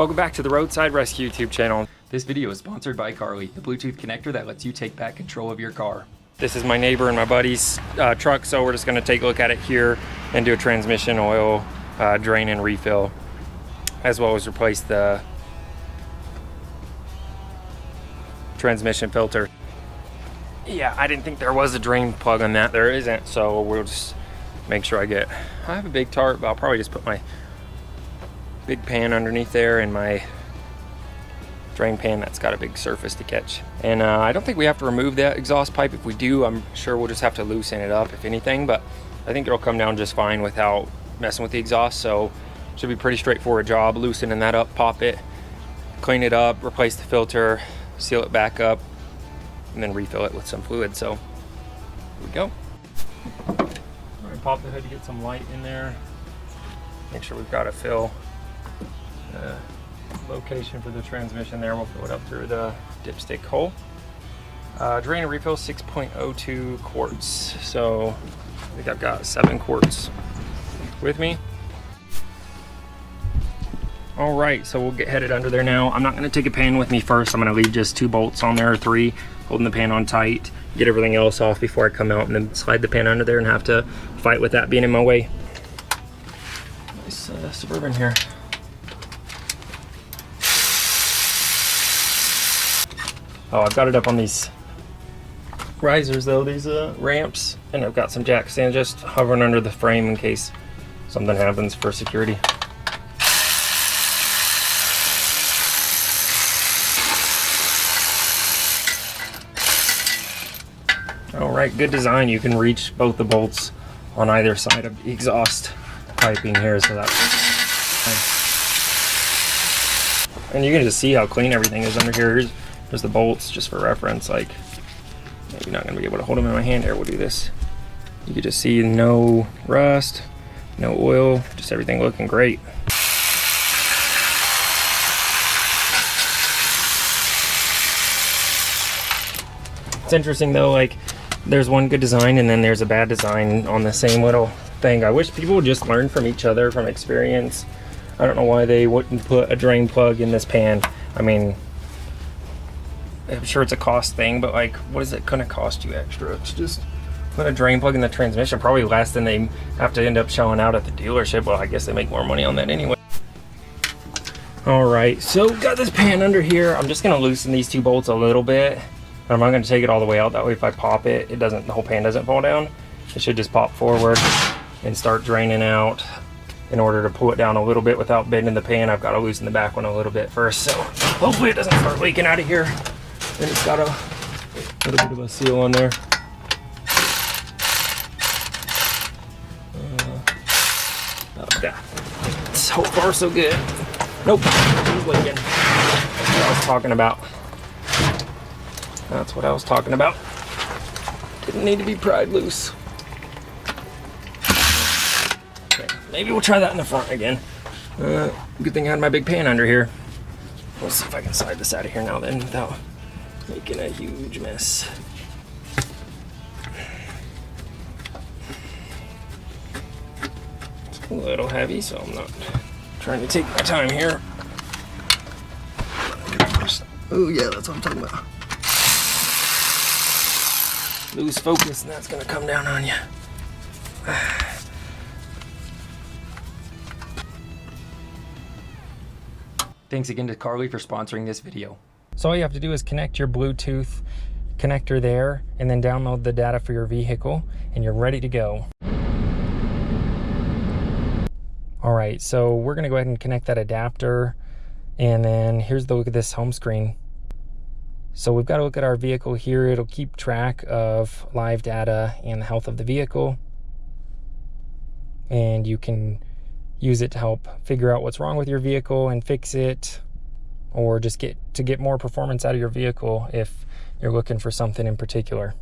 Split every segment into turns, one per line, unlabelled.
Welcome back to the Roadside Rescue YouTube channel.
This video is sponsored by 𝐭𝑨𝐬, the Bluetooth connector that lets you take back control of your car.
This is my neighbor and my buddy's truck, so we're just going to take a look at it here and do a transmission oil drain and refill, as well as replace the transmission filter. Yeah, I didn't think there was a drain plug on that. There isn't, so we'll just make sure I have a big tarp, but I'll probably just put my big pan underneath there and my drain pan that's got a big surface to catch. And I don't think we have to remove that exhaust pipe. If we do, I'm sure we'll just have to loosen it up if anything, but I think it'll come down just fine without messing with the exhaust, so should be pretty straightforward job. Loosening that up, pop it, clean it up, replace the filter, seal it back up, and then refill it with some fluid. So here we go. All right, pop the hood to get some light in there. Make sure we've got a fill location for the transmission there. We'll fill it up through the dipstick hole. Drain and refill 6.02 quarts. So I think I've got 7 quarts with me. All right, so we'll get headed under there now. I'm not gonna take a pan with me first. I'm gonna leave just 2 bolts on there, or 3, holding the pan on tight, get everything else off before I come out, and then slide the pan under there and have to fight with that being in my way. Nice Suburban here. Oh, I've got it up on these risers though, these ramps, and I've got some jack stands just hovering under the frame in case something happens for security. All right, good design. You can reach both the bolts on either side of the exhaust piping here, so that's nice. And you can just see how clean everything is under here. There's the bolts, just for reference. Like, maybe not gonna be able to hold them in my hand here. We'll do this. You can just see no rust, no oil, just everything looking great. It's interesting though, like, there's one good design and then there's a bad design on the same little thing. I wish people would just learn from each other, from experience. I don't know why they wouldn't put a drain plug in this pan. I mean, I'm sure it's a cost thing, but like, what is it gonna cost you extra? It's just put a drain plug in the transmission, probably less than they have to end up shelling out at the dealership. Well, I guess they make more money on that anyway. All right, so got this pan under here. I'm just gonna loosen these 2 bolts a little bit. I'm not gonna take it all the way out. That way if I pop it, the whole pan doesn't fall down. It should just pop forward and start draining out. In order to pull it down a little bit without bending the pan, I've got to loosen the back one a little bit first. So hopefully it doesn't start leaking out of here. And it's got a little bit of a seal on there. So far so good. Nope, he's leaking. That's what I was talking about. That's what I was talking about. Didn't need to be pried loose. Okay, maybe we'll try that in the front again. Good thing I had my big pan under here. Let's see if I can slide this out of here now then without making a huge mess. It's a little heavy, so I'm not trying to take my time here. Oh yeah, that's what I'm talking about. Lose focus and that's gonna come down on you.
Thanks again to 𝐭𝑨𝐬 for sponsoring this video.
So all you have to do is connect your Bluetooth connector there and then download the data for your vehicle and you're ready to go. All right, so we're gonna go ahead and connect that adapter, and then here's the look at this home screen. So we've got to look at our vehicle here. It'll keep track of live data and the health of the vehicle, and you can use it to help figure out what's wrong with your vehicle and fix it, or just get more performance out of your vehicle if you're looking for something in particular.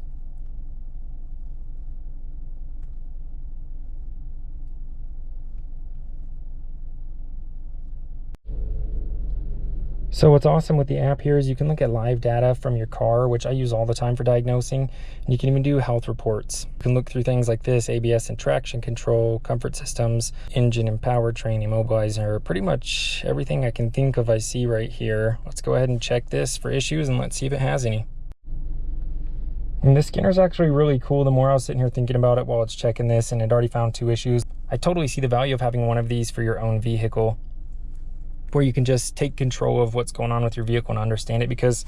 So what's awesome with the app here is you can look at live data from your car, which I use all the time for diagnosing, and you can even do health reports. You can look through things like this: ABS and traction control, comfort systems, engine and powertrain, immobilizer, pretty much everything I can think of I see right here. Let's go ahead and check this for issues and let's see if it has any. And this scanner is actually really cool. The more I was sitting here thinking about it while it's checking this, and it already found 2 issues. I totally see the value of having one of these for your own vehicle, where you can just take control of what's going on with your vehicle and understand it, because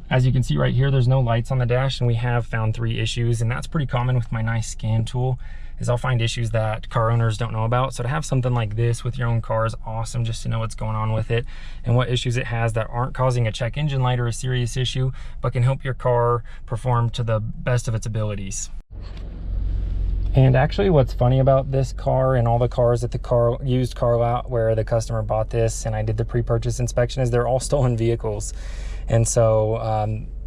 as you can see right here, there's no lights on the dash, and we have found 3 issues, and that's pretty common with my nice scan tool, is I'll find issues that car owners don't know about. So to have something like this with your own car is awesome, just to know what's going on with it and what issues it has that aren't causing a check engine light or a serious issue, but can help your car perform to the best of its abilities. And actually what's funny about this car and all the cars at the used car lot where the customer bought this and I did the pre-purchase inspection is they're all stolen vehicles. And so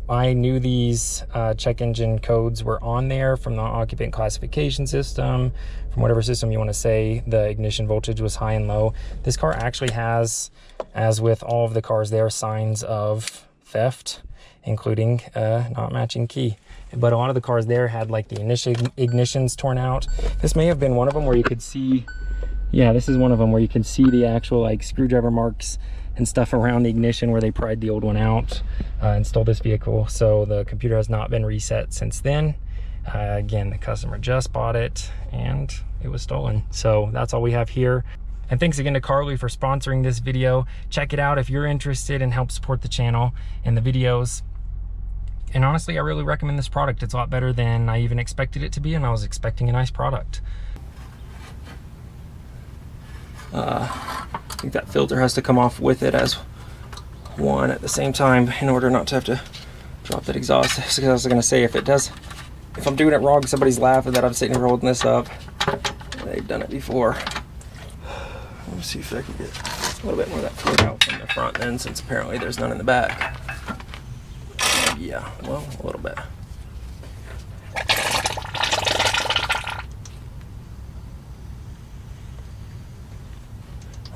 I knew these check engine codes were on there from the occupant classification system, from whatever system you want to say. The ignition voltage was high and low. This car actually has, as with all of the cars there, signs of theft, including not matching key. But a lot of the cars there had like the initial ignitions torn out. This may have been one of them where you could see, yeah, this is one of them where you can see the actual like screwdriver marks and stuff around the ignition where they pried the old one out and stole this vehicle. So the computer has not been reset since then. Again, the customer just bought it and it was stolen. So that's all we have here. And thanks again to Carly for sponsoring this video. Check it out if you're interested and help support the channel and the videos. And honestly, I really recommend this product. It's a lot better than I even expected it to be, and I was expecting a nice product. I think that filter has to come off with it as one at the same time in order not to have to drop that exhaust. Because I was going to say, if I'm doing it wrong, somebody's laughing that I'm sitting here holding this up. They've done it before. Let me see if I can get a little bit more of that fluid out from the front then, since apparently there's none in the back. Yeah, well, a little bit.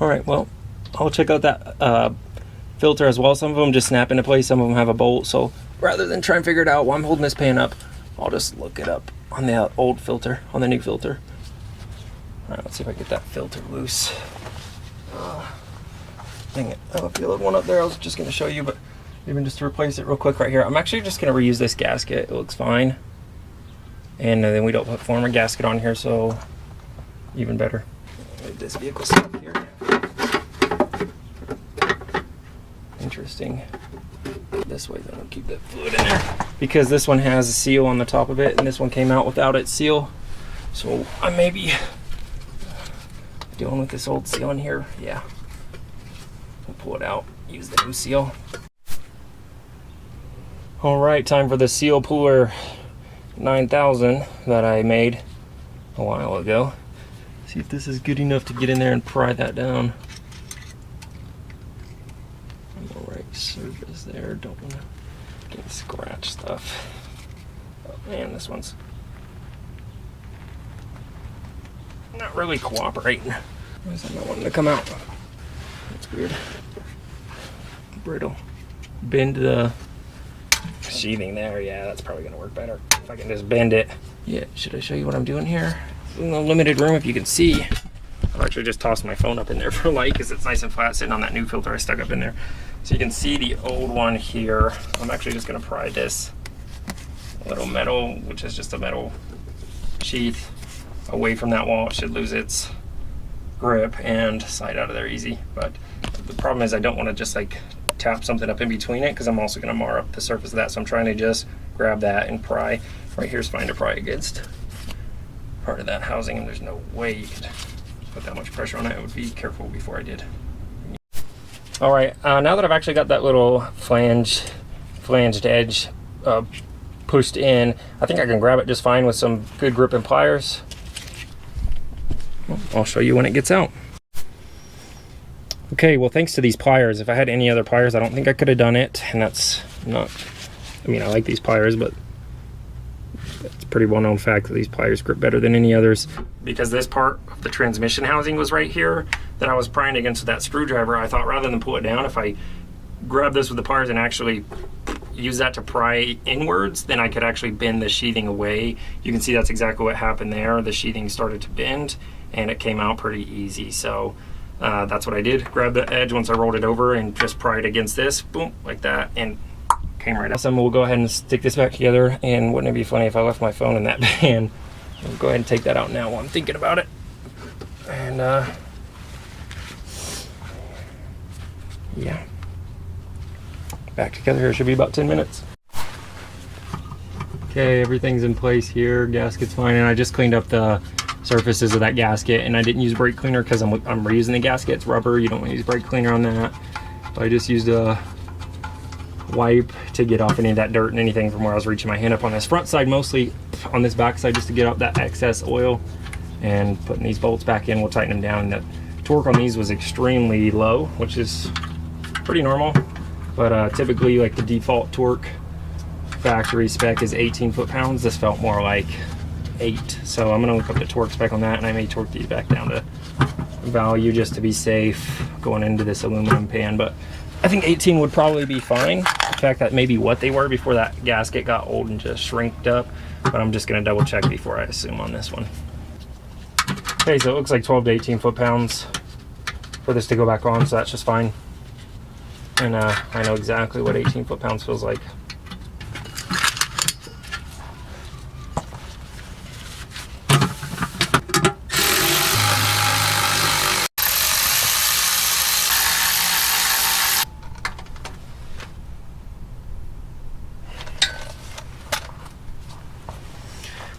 All right, well, I'll check out that filter as well. Some of them just snap into place, some of them have a bolt. So rather than try and figure it out while I'm holding this pan up, I'll just look it up on the old filter, on the new filter. All right, let's see if I can get that filter loose. Dang it, I have a field one up there I was just gonna show you, but even just to replace it real quick right here. I'm actually just gonna reuse this gasket. It looks fine. And then we don't put former gasket on here, so even better. Leave this vehicle stuff here. Interesting. This way, then I'll keep that fluid in there. Because this one has a seal on the top of it, and this one came out without its seal. So I may be dealing with this old seal in here. Yeah. We'll pull it out, use the new seal. All right, time for the Seal Puller 9000 that I made a while ago. See if this is good enough to get in there and pry that down. All right, surface there. Don't want to get scratch stuff. Oh man, this one's not really cooperating. Why is that not wanting to come out? That's weird. Brittle. Bend the sheathing there. Yeah, that's probably gonna work better if I can just bend it. Yeah, should I show you what I'm doing here? In the limited room, if you can see, I've actually just tossed my phone up in there for light because it's nice and flat sitting on that new filter I stuck up in there. So you can see the old one here. I'm actually just gonna pry this little metal, which is just a metal sheath, away from that wall. It should lose its grip and slide out of there easy. But the problem is I don't want to just like tap something up in between it, because I'm also going to mar up the surface of that. So I'm trying to just grab that and pry. Right here's fine to pry against part of that housing, and there's no way you could put that much pressure on it. I would be careful before I did. All right, now that I've actually got that little flanged edge pushed in, I think I can grab it just fine with some good grip and pliers. Well, I'll show you when it gets out. Okay, well, thanks to these pliers. If I had any other pliers, I don't think I could have done it. And that's not, I mean, I like these pliers, but it's a pretty well-known fact that these pliers grip better than any others. Because this part of the transmission housing was right here, that I was prying against with that screwdriver, I thought rather than pull it down, if I grab this with the pliers and actually use that to pry inwards, then I could actually bend the sheathing away. You can see that's exactly what happened there. The sheathing started to bend and it came out pretty easy. So that's what I did. Grab the edge once I rolled it over and just pry it against this, boom, like that, and came right out. So we'll go ahead and stick this back together, and wouldn't it be funny if I left my phone in that van? We'll go ahead and take that out now while I'm thinking about it. And yeah, back together here should be about 10 minutes. Okay, everything's in place here, gasket's fine, and I just cleaned up the surfaces of that gasket, and I didn't use brake cleaner because I'm reusing the gasket. It's rubber, you don't want to use brake cleaner on that. So I just used a wipe to get off any of that dirt and anything from where I was reaching my hand up on this front side, mostly on this back side, just to get out that excess oil. And putting these bolts back in, we'll tighten them down. The torque on these was extremely low, which is pretty normal, but typically like the default torque factory spec is 18 foot-pounds. This felt more like 8, so I'm gonna look up the torque spec on that, and I may torque these back down to value just to be safe going into this aluminum pan, but I think 18 would probably be fine. In fact, that may be what they were before that gasket got old and just shrinked up, but I'm just gonna double check before I assume on this one. Okay, so it looks like 12 to 18 foot-pounds for this to go back on, so that's just fine. And I know exactly what 18 foot-pounds feels like.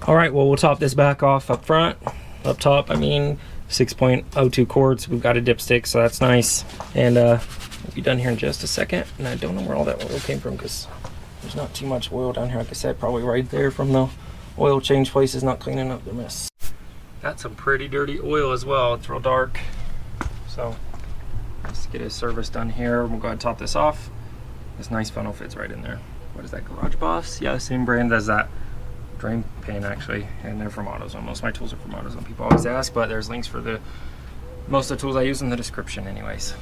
All right, well, we'll top this back off up front. Up top, I mean, 6.02 quarts. We've got a dipstick, so that's nice. And we'll be done here in just a second. And I don't know where all that oil came from because there's not too much oil down here. Like I said, probably right there from the oil change places not cleaning up their mess. Got some pretty dirty oil as well. It's real dark. So let's get his service done here. We'll go ahead and top this off. This nice funnel fits right in there. What is that, Garage Boss? Yeah, same brand as that drain pan actually, and they're from AutoZone. Most of my tools are from AutoZone. People always ask, but there's links for most of the tools I use in the description anyways.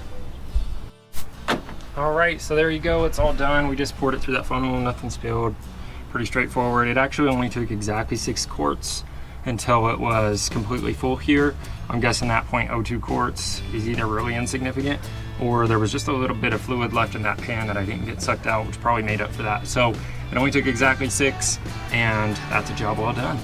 All right, so there you go, it's all done. We just poured it through that funnel, nothing spilled. Pretty straightforward. It actually only took exactly 6 quarts until it was completely full here. I'm guessing that 0.02 quarts is either really insignificant or there was just a little bit of fluid left in that pan that I didn't get sucked out, which probably made up for that. So it only took exactly 6, and that's a job well done.